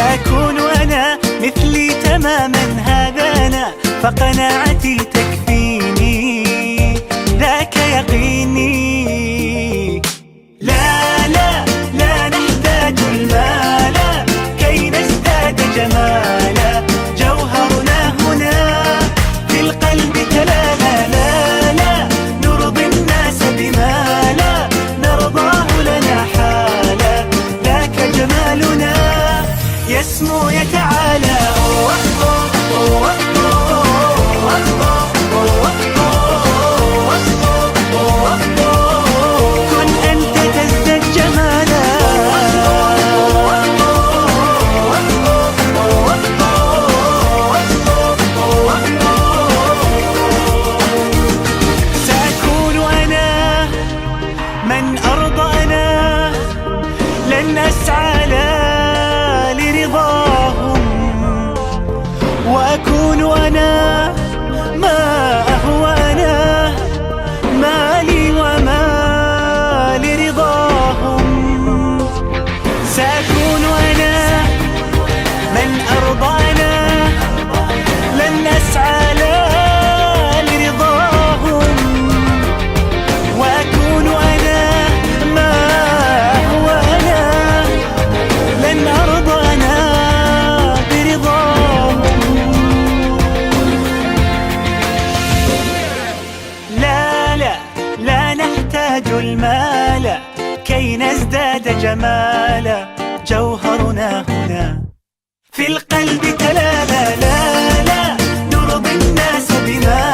سأكون أنا مثلي تماما، هذا أنا فقناعتي تكفيني، ذاك يقيني. لا لا لا نحتاج المال كي نزداد جمالا، جوهرنا هنا في القلب تلالا. لا لا نرضي الناس بما لا نرضاه لنا حالا، ذاك جمالنا يسمو يتعالى. كن أنت تزداد جمالا. سأكون أنا من أرضى، أنا لن أسعى لرضاهم، وأكون أنا ما أهوى، أنا مالي وما لرضاهم. سأكون أنا من أرضى، أنا لن أسعى لرضاهم، وأكون أنا ما أهوى، أنا لن أرضى أنا برضاهم. لا لا لا نحتاج المال كي نزداد جمالا، جوهرنا هنا في القلب تلالا. لا لا نرضي الناس بما